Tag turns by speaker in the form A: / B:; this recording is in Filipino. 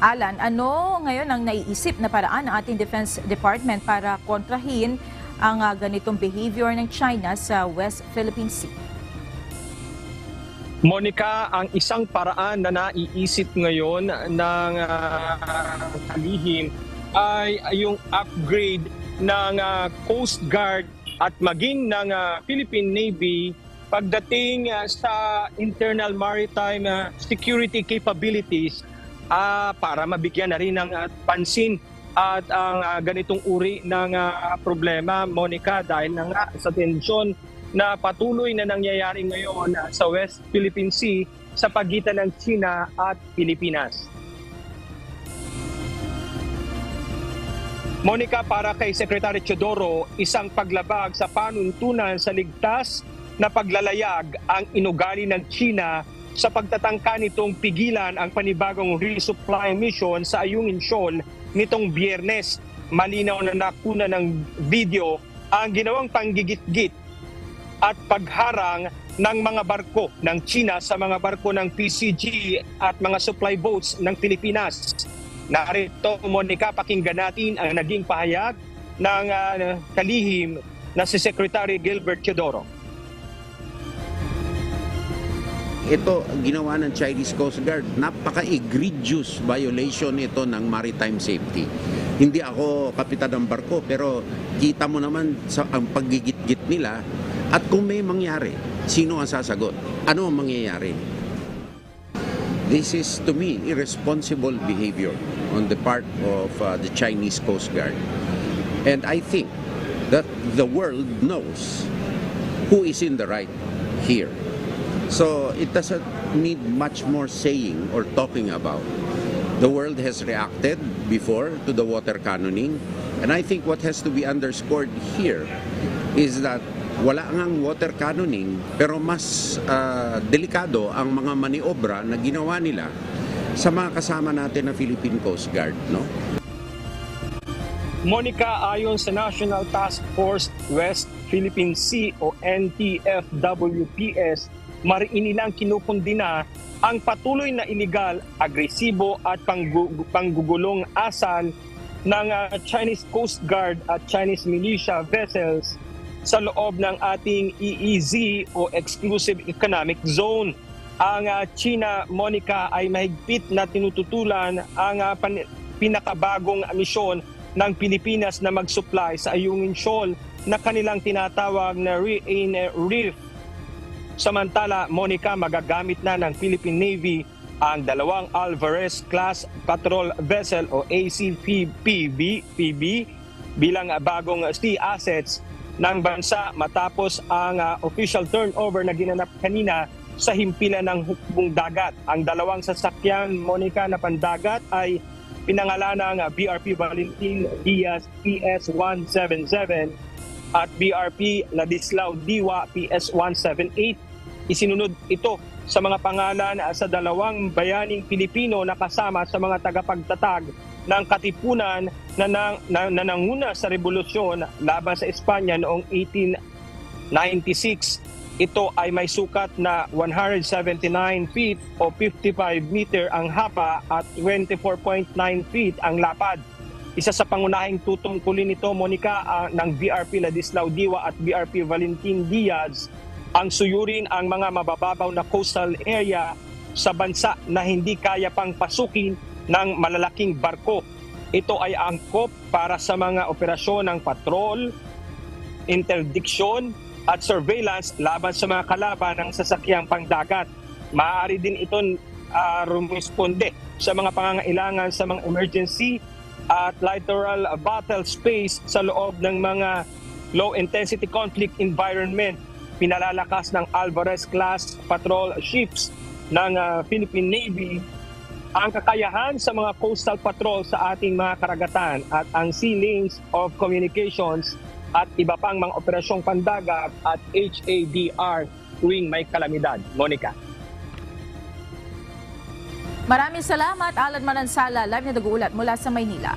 A: Alan, ano ngayon ang naiisip na paraan ng ating Defense Department para kontrahin ang ganitong behavior ng China sa West Philippine Sea?
B: Monica, ang isang paraan na naiisip ngayon ng kalihim ay yung upgrade ng Coast Guard at maging ng Philippine Navy pagdating sa internal maritime security capabilities para mabigyan na rin ng pansin at ang ganitong uri ng problema, Monica, dahil na nga sa tensyon na patuloy na nangyayari ngayon sa West Philippine Sea sa pagitan ng China at Pilipinas. Monica, para kay Secretary Teodoro, isang paglabag sa panuntunan sa ligtas na paglalayag ang inugali ng China sa pagtatangka nitong pigilan ang panibagong resupply mission sa Ayungin Shoal nitong Biyernes. Malinaw na nakuna ng video ang ginawang panggigit-git at pagharang ng mga barko ng China sa mga barko ng PCG at mga supply boats ng Pilipinas. Narito, Monica, pakinggan natin ang naging pahayag ng kalihim na si Secretary Gilbert Teodoro.
C: Ito, ginawa ng Chinese Coast Guard, napaka-egregious violation ito ng maritime safety. Hindi ako kapitan ng barko, pero kita mo naman sa ang paggigit-git nila. At kung may mangyari, sino ang sasagot? Ano ang mangyayari? This is, to me, irresponsible behavior on the part of the Chinese Coast Guard. And I think that the world knows who is in the right here. So it doesn't need much more saying or talking about. The world has reacted before to the water cannoning. And I think what has to be underscored here is that wala ngang water cannoning, pero mas delikado ang mga maniobra na ginawa nila sa mga kasama natin na Philippine Coast Guard, no?
B: Monica, ayon sa National Task Force West Philippine Sea o NTFWPS, mariin nilang kinukundina ang patuloy na iligal, agresibo at panggugulong asal ng Chinese Coast Guard at Chinese militia vessels sa loob ng ating EEZ o Exclusive Economic Zone. Ang China, Monica, ay mahigpit na tinututulan ang pinakabagong misyon ng Pilipinas na mag-supply sa Ayungin Shoal na kanilang tinatawag na Reef. Samantala, Monica, magagamit na ng Philippine Navy ang dalawang Alvarez-class patrol vessel o ACPB bilang bagong sea assets ng bansa matapos ang official turnover na ginanap kanina sa himpilan ng hukbong dagat. Ang dalawang sasakyan, Monica, na pandagat ay pinangalan ng BRP Valentin Diaz PS-177 at BRP Ladislao Diwa PS-178. Isinunod ito sa mga pangalan sa dalawang bayaning Pilipino na kasama sa mga tagapagtatag ng katipunan na nanguna sa revolusyon laban sa Espanya noong 1896. Ito ay may sukat na 179 feet o 55 meter ang haba at 24.9 feet ang lapad. Isa sa pangunahing tutungkulin nito, Monica, ng BRP Ladislao Diwa at BRP Valentin Diaz ang suyurin ang mga mabababaw na coastal area sa bansa na hindi kaya pang pasukin ng malalaking barko. Ito ay angkop para sa mga operasyon ng patrol, interdiction at surveillance laban sa mga kalaban ng sasakyang pangdagat. Maaari din ito rumisponde sa mga pangangailangan sa mga emergency at littoral battle space sa loob ng mga low-intensity conflict environment. Pinalalakas ng Alvarez-class patrol ships ng Philippine Navy ang kakayahan sa mga coastal patrol sa ating mga karagatan at ang sea lanes of communications at iba pang mga operasyong pandagat at HADR tuwing may kalamidad. Monica.
A: Maraming salamat, Alan Manansala, live na nag-uulat mula sa Maynila.